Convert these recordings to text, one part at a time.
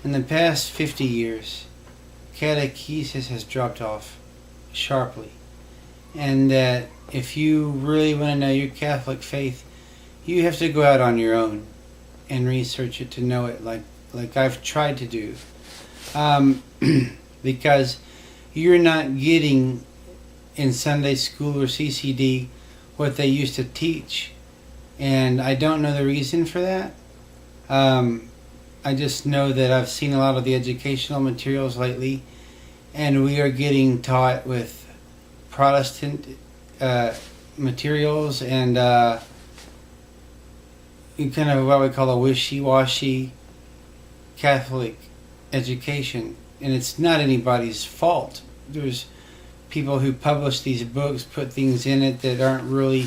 In the past 50 years, catechesis has dropped off sharply. And that if you really want to know your Catholic faith, you have to go out on your own and research it to know it, like I've tried to do. Because you're not getting in Sunday school or CCD what they used to teach. And I don't know the reason for that. I just know that I've seen a lot of the educational materials lately, and we are getting taught with Protestant materials and kind of what we call a wishy-washy Catholic education. And it's not anybody's fault. There's people who publish these books, put things in it that aren't really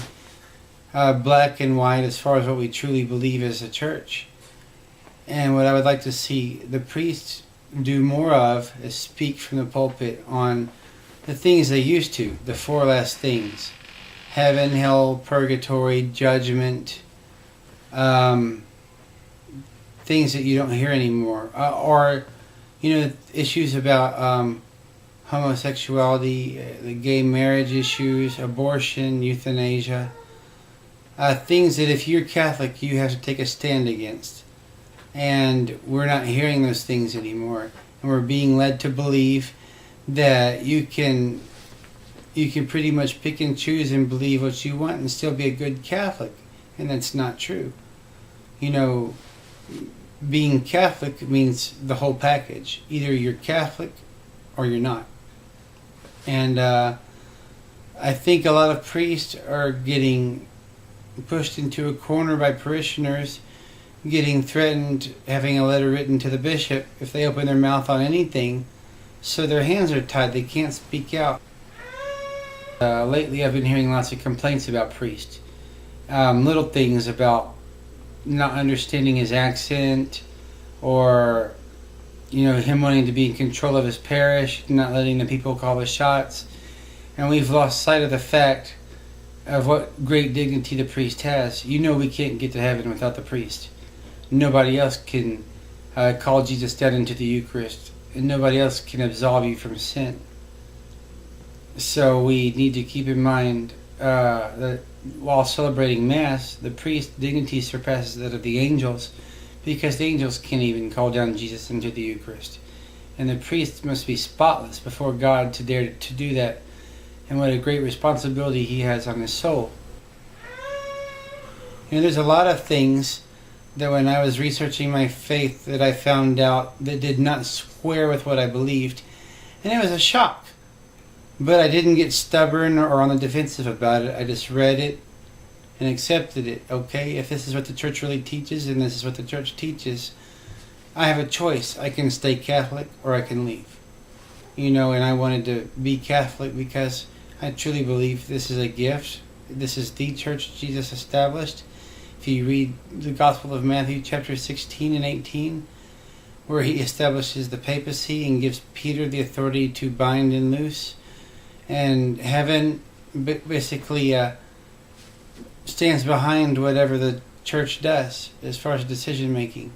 black and white as far as what we truly believe as a church. And what I would like to see the priests do more of is speak from the pulpit on the things they used to, the four last things: heaven, hell, purgatory, judgment, things that you don't hear anymore, or issues about homosexuality, the gay marriage issues, abortion, euthanasia, things that if you're Catholic you have to take a stand against. And we're not hearing those things anymore, and we're being led to believe that you can pretty much pick and choose and believe what you want and still be a good Catholic, and that's not true. Being Catholic means the whole package. Either you're Catholic or you're not. And I think a lot of priests are getting pushed into a corner by parishioners, getting threatened, having a letter written to the bishop if they open their mouth on anything, so their hands are tied, they can't speak out. Lately I've been hearing lots of complaints about priests. Little things about not understanding his accent, or him wanting to be in control of his parish, not letting the people call the shots. And we've lost sight of the fact of what great dignity the priest has. We can't get to heaven without the priest. Nobody else can call Jesus down into the Eucharist, and nobody else can absolve you from sin. So we need to keep in mind that while celebrating Mass, the priest's dignity surpasses that of the angels, because the angels can't even call down Jesus into the Eucharist. And the priest must be spotless before God to dare to do that. And what a great responsibility he has on his soul. There's a lot of things that when I was researching my faith that I found out that did not square with what I believed. And it was a shock. But I didn't get stubborn or on the defensive about it. I just read it and accepted it. Okay, if this is what the church really teaches, and this is what the church teaches, I have a choice. I can stay Catholic or I can leave. And I wanted to be Catholic because I truly believe this is a gift. This is the church Jesus established. If you read the Gospel of Matthew chapter 16 and 18, where he establishes the papacy and gives Peter the authority to bind and loose, and heaven basically stands behind whatever the church does as far as decision making.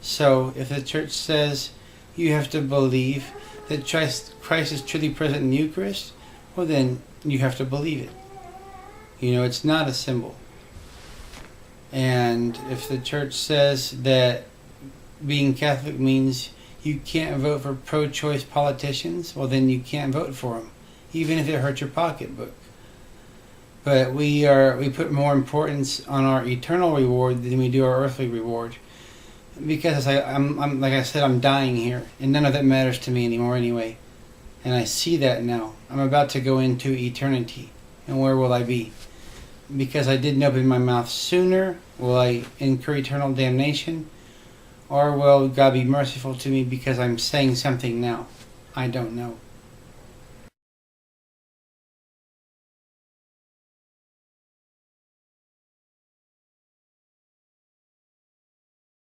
So if the church says you have to believe that Christ is truly present in the Eucharist, well then you have to believe it. It's not a symbol. And if the church says that being Catholic means you can't vote for pro-choice politicians, well then you can't vote for them, even if it hurts your pocketbook. But we put more importance on our eternal reward than we do our earthly reward, because I'm like I said, I'm dying here, and none of that matters to me anymore anyway. And I see that now. I'm about to go into eternity, and where will I be? Because I didn't open my mouth sooner, will I incur eternal damnation? Or will God be merciful to me because I'm saying something now? I don't know.